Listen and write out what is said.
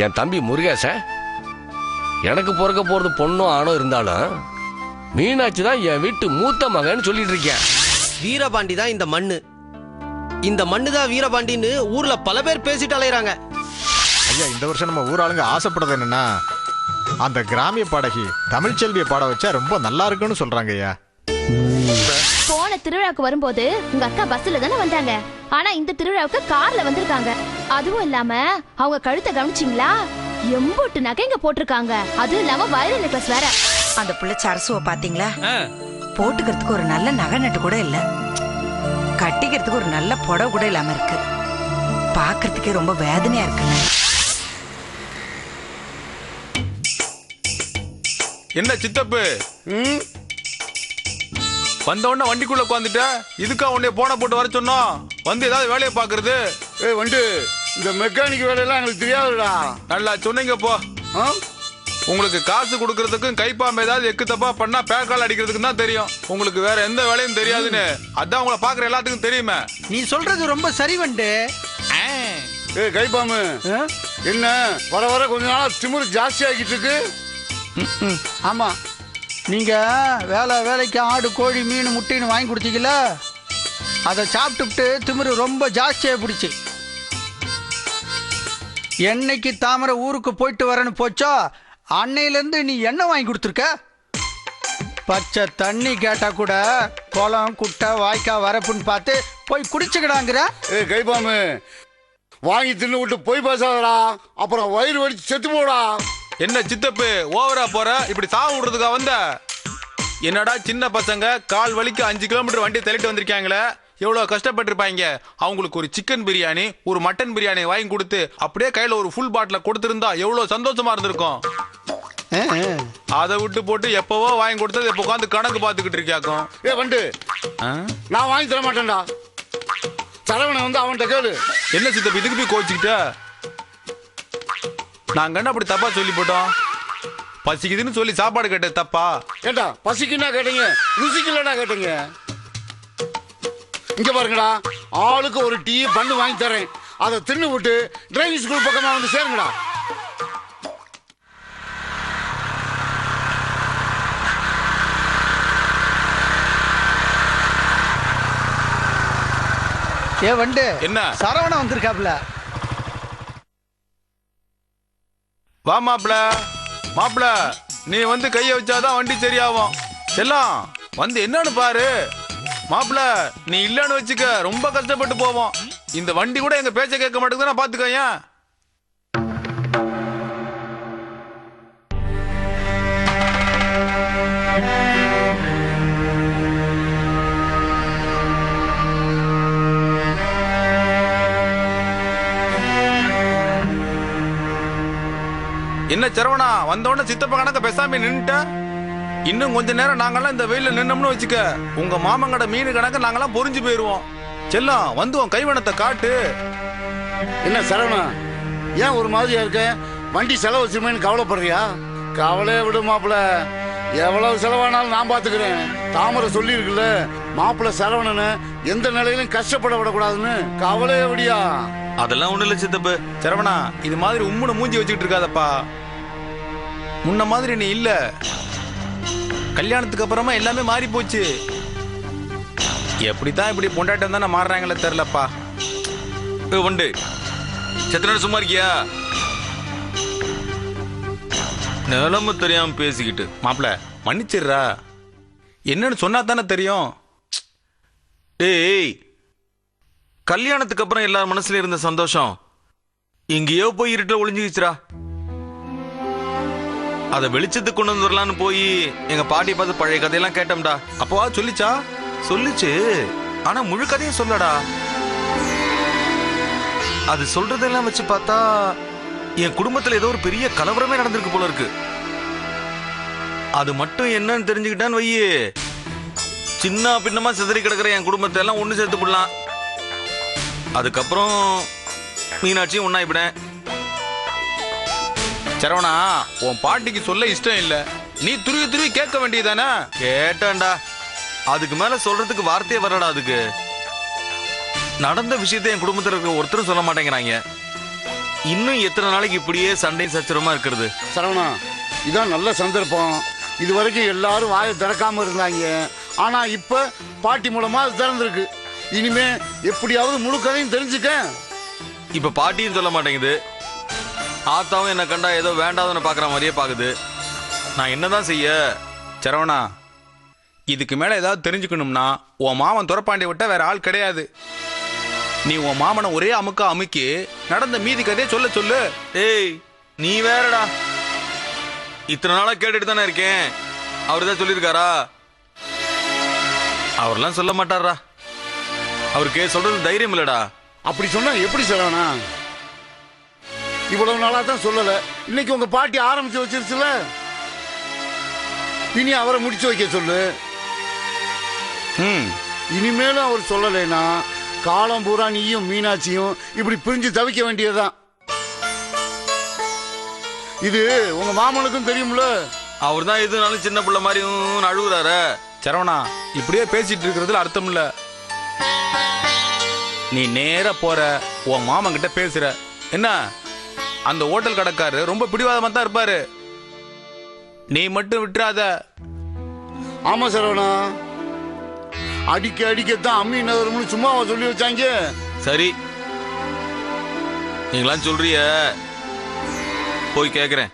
என் தம்பி முருகேசன் எனக்கு பிறக்க போறது பொண்ணும் ஆணும் இருந்தாலும் மீனாட்சி தான் என் வீட்டு மூத்த மகன்னு சொல்லிட்டு இருக்கேன். வீரபாண்டி தான் இந்த மண்ணு. இந்த மண்ணு தான் வீரபாண்டின்னு ஊர்ல பல பேர் பேசிட்டு அலையறாங்க. ஐயா, இந்த வருஷம் நம்ம ஊராளுங்க ஆசைப்படுறது என்னன்னா, அந்த கிராமிய பாடகி தமிழ்ச்செல்வியை பாட வச்சா ரொம்ப நல்லா இருக்குன்னு சொல்றாங்க ஐயா. போன திருவிழாவுக்கு வரும்போது உங்க அக்கா பஸ்ல தானே வந்தாங்க. ஆனா இந்த திருவிழாவுக்கு கார்ல வந்திருக்காங்க. அதுவும் இல்லாம அவங்க கழுத்தை கவனிச்சிங்களா? எம்போட்டு நகைங்க போட்டிருக்காங்க. அதுவும் இல்லாம வைர நெக்லஸ் வேற. அந்த புள்ள சரசுவ பாத்தீங்களா? போட்டுக்கிறதுக்கு ஒரு நல்ல நகை நட்டு கூட இல்ல, கட்டிக்கிறதுக்கு ஒரு நல்ல புடவை கூட இல்லாம இருக்கு. பாக்குறதுக்கே ரொம்ப வேதனையா இருக்குங்க. என்ன சித்தப்பு வந்த உடனே வண்டிக்குள்ள உட்காந்துட்ட? இதுக்கா உன்னை போன போட்டு வர சொன்னோம்? வந்து ஏதாவது வேலையை பாக்குறது? வந்து இந்த மெக்கானிக் வேலையெல்லாம் எங்களுக்கு தெரியாதுடா. நல்லா சொன்னீங்க போ. உங்களுக்கு காசு கொடுக்கறதுக்கும் கைப்பாம்பு ஏதாவது எக்கு தப்பா பண்ணா பேக்கால் அடிக்கிறதுக்கு தான் தெரியும். உங்களுக்கு வேற எந்த வேலையும் தெரியாதுன்னு அதான் உங்களை பாக்குற எல்லாத்துக்கும் தெரியுமே. நீ சொல்றது ரொம்ப சரி வண்டு. கைப்பாம்பு என்ன வர வர கொஞ்ச நாளா திமிரு ஜாஸ்தி ஆகிட்டு இருக்கு. ஆமா, நீங்க வேலைக்கு ஆடு கோழி மீன் முட்டைன்னு வாங்கி கொடுத்தீங்கல்ல, அதை சாப்பிட்டுட்டு திமிரு ரொம்ப ஜாஸ்தியாக பிடிச்சி. என்னைக்கு தாமரை ஊருக்கு போயிட்டு வரேன்னு போச்சோ அன்னையிலேருந்து நீ என்ன வாங்கி கொடுத்துருக்க? பச்சை தண்ணி கேட்டா கூட குளம் குட்டை வாய்க்கா வரப்புன்னு பார்த்து போய் குடிச்சுக்கிடாங்கிற. கைப்பாம்பு வாங்கி தின்னு விட்டு போய் பேசாதடா, அப்புறம் வயிறு வலிச்சு செத்து போடா. என்ன சித்தப்பு ஓவரா போற? இப்படி சாவு விடுறதுக்கா வந்த? என்னடா சின்ன பசங்க கால் வலிக்கு 5 கிலோமீட்டர் வண்டி தள்ளிட்டு வந்திருக்காங்களே, எவ்வளவு கஷ்டப்பட்டிருப்பாங்க. அவங்களுக்கு ஒரு சிக்கன் பிரியாணி ஒரு மட்டன் பிரியாணி வாங்கி கொடுத்து அப்படியே கையில ஒரு ஃபுல் பாட்டில கொடுத்திருந்தா எவ்வளவு சந்தோஷமா இருந்திருக்கும். அதை விட்டு போட்டு எப்பவோ வாங்கி கொடுத்தது எப்ப உட்காந்து கணக்கு பாத்துக்கிட்டு இருக்காக்கும். வண்டு நான் வாங்கி தர மாட்டேன்டா. சரவணை வந்து அவன்கிட்ட கேளு. என்ன சித்தப்பு இதுக்கு போய் கோச்சிக்கிட்ட? நாங்க என்ன அப்படி தப்பா சொல்லி போட்டோம்? பசிக்குதுன்னு சொல்லி சாப்பாடு கேட்ட தப்பா? கேட்டா பசிக்குன்னா கேட்டீங்க, ருசிக்கலடா கேட்டீங்க. இங்க பாருங்கடா, ஆளுக்கு ஒரு டீ பண்ணு வாங்கி தரேன். அதை தின்னு விட்டு டிரைவிங் ஸ்கூல் பக்கமா வந்து சேருங்கடா. வண்டு என்ன சரவணா வந்திருக்காப்ல. வா மாப்ள. மாப்ள நீ வந்து கைய வச்சாதான் வண்டி சரியாகும். செல்லம் வந்து என்னன்னு பாரு. மாப்ள நீ இல்லன்னு வச்சுக்க ரொம்ப கஷ்டப்பட்டு போவோம். இந்த வண்டி கூட எங்க பேச்ச கேட்க மாட்டேங்குதுன்னா பாத்துக்க. ஏன் என்ன சரவணா வந்தோடனே சித்தப்ப கணக்க பேசாம நின்னுட்ட? இன்னும் கொஞ்ச நேரம் நாங்கெல்லாம் இந்த வெயில நின்னோம்னு வச்சுக்க உங்க மாமங்கட மீன் கணக்க நாங்கெல்லாம் பொறிஞ்சு போயிருவோம். செல்லம் வந்து உன் கைவனத்தை காட்டு. என்ன சரவணா ஏன் ஒரு மாதிரியா இருக்க? வண்டி செலவு வச்சுமேன்னு கவலைப்படுறியா? கவலையை விடு மாப்பிள்ள, எவ்வளவு செலவானாலும் நான் பாத்துக்கிறேன். தாமரை சொல்லி இருக்குல்ல, மாப்பிள்ள சரவணனு எந்த நிலையிலும் கஷ்டப்பட விடக்கூடாதுன்னு. கவலையை விடியா? அதெல்லாம் ஒண்ணு இல்ல சித்தப்பு. சரவணா இது மாதிரி உம்முன மூஞ்சி வச்சுக்கிட்டு இருக்காதப்பா. முன்ன மாதிரி நீ இல்ல. கல்யாணத்துக்கு அப்புறமா எல்லாமே மாறி போச்சு. எப்படித்தான் இப்படி பொண்டாட்டம் தானே மாறுறாங்களே தெரியலப்பா. வண்டு செத்தன சும்மா இருக்கியா? நிலம தெரியாம பேசிக்கிட்டு. மாப்பிள மன்னிச்சிடுறா. என்னன்னு சொன்னா தானே தெரியும். ஏய், கல்யாணத்துக்கு அப்புறம் எல்லார் மனசுல இருந்த சந்தோஷம் எங்கேயோ போய் இருட்டுல ஒளிஞ்சுக்கிச்சுரா. அதை வெளிச்சத்துக்கு கொண்டு வந்து வரலான்னு போய் எங்க பாட்டி பார்த்து பழைய கதையெல்லாம் கேட்டோம்டா. அப்பவா சொல்லிச்சா? சொல்லிச்சு, ஆனா முழு கதையும் சொல்லடா. அது சொல்றதெல்லாம் வச்சு பார்த்தா என் குடும்பத்துல ஏதோ ஒரு பெரிய கலவரமே நடந்திருக்கு போல இருக்கு. அது மட்டும் என்னன்னு தெரிஞ்சுக்கிட்டான்னு வையே, சின்ன பின்னமா சிதறி கிடக்குற என் குடும்பத்தை எல்லாம் ஒண்ணு சேர்த்து போடலாம். அதுக்கப்புறம் மீனாட்சியும் ஒன்னாயிப்பேன். சரவணா உன் பாட்டிக்கு சொல்ல இஷ்டம் இல்ல, நீ துருவி துருவி கேட்க வேண்டியதானே? கேட்டான்டா, அதுக்கு மேல சொல்றதுக்கு வார்த்தையே வரடா. அதுக்கு நடந்த விஷயத்தை என் குடும்பத்தில் இருக்க ஒருத்தரும் சொல்ல மாட்டேங்கிறாங்க. இன்னும் எத்தனை நாளைக்கு இப்படியே சண்டை சச்சரமா இருக்கிறது? சரவணா, இதான் நல்ல சந்தர்ப்பம். இது வரைக்கும் எல்லாரும் வாயை திறக்காம இருந்தாங்க. ஆனா இப்ப பாட்டி மூலமா அது திறந்திருக்கு. இனிமே எப்படியாவது முழு கதையும் தெரிஞ்சுக்க. இப்ப பாட்டியும் சொல்ல மாட்டேங்குது, ஆத்தாவும் என்ன கண்டா ஏதோ வேண்டாதவனை பாக்குற மாதிரியே பாக்குது. நான் என்னதான் செய்ய? சரவணா, இதுக்கு மேல ஏதாவது தெரிஞ்சுக்கணும்னா உன் மாமன் துரப்பாண்டி விட்ட வேற ஆள் கிடையாது. நீ உன் மாமனை ஒரே அமுக்கா அமுக்கி நடந்த மீதி கதையை சொல்ல சொல்லு. ஏய், நீ வேறடா. இத்தனை நாளா கேட்டுட்டு தானே இருக்கேன். அவரு தான் சொல்லியிருக்காரா? அவர்லாம் சொல்ல மாட்டாரா. அவருக்கு சொல்றது தைரியம் இல்லடா. அப்படி சொன்னா எப்படி சரவணா? இவ்வளவு நாளா தான் சொல்லல, இன்னைக்கு உங்க பாட்டி ஆரம்பிச்சு வச்சிருச்சுல. இனி அவரை முடிச்சு வைக்க சொல்லு. இனிமேலும் அவர் சொல்லலைன்னா காலம் பூரா நீயும் மீனாட்சியும் இப்படி பிரிஞ்சு தவிக்க வேண்டியதுதான். இது உங்க மாமனுக்கும் தெரியும்ல. அவர் தான் எதுனாலும் சின்ன பிள்ளை மாதிரி அழுகுறாரு. சரவணா, இப்படியே பேசிட்டு இருக்கிறதுல அர்த்தம் இல்ல. நீ நேரா போற உன் மாமன் கிட்ட பேசுற. என்ன, அந்த ஹோட்டல் கடைக்காரரு ரொம்ப பிடிவாதமா தான் இருப்பாரு. நீ மட்டும் விட்டுறாத. ஆமா சரவணா, அடிக்க அடிக்கத்தான் அம்மி நகரம்னு சும்மாவா சொல்லி வச்சாங்க? சரி, நீங்களாம் சொல்றிய, போய் கேக்குறேன்.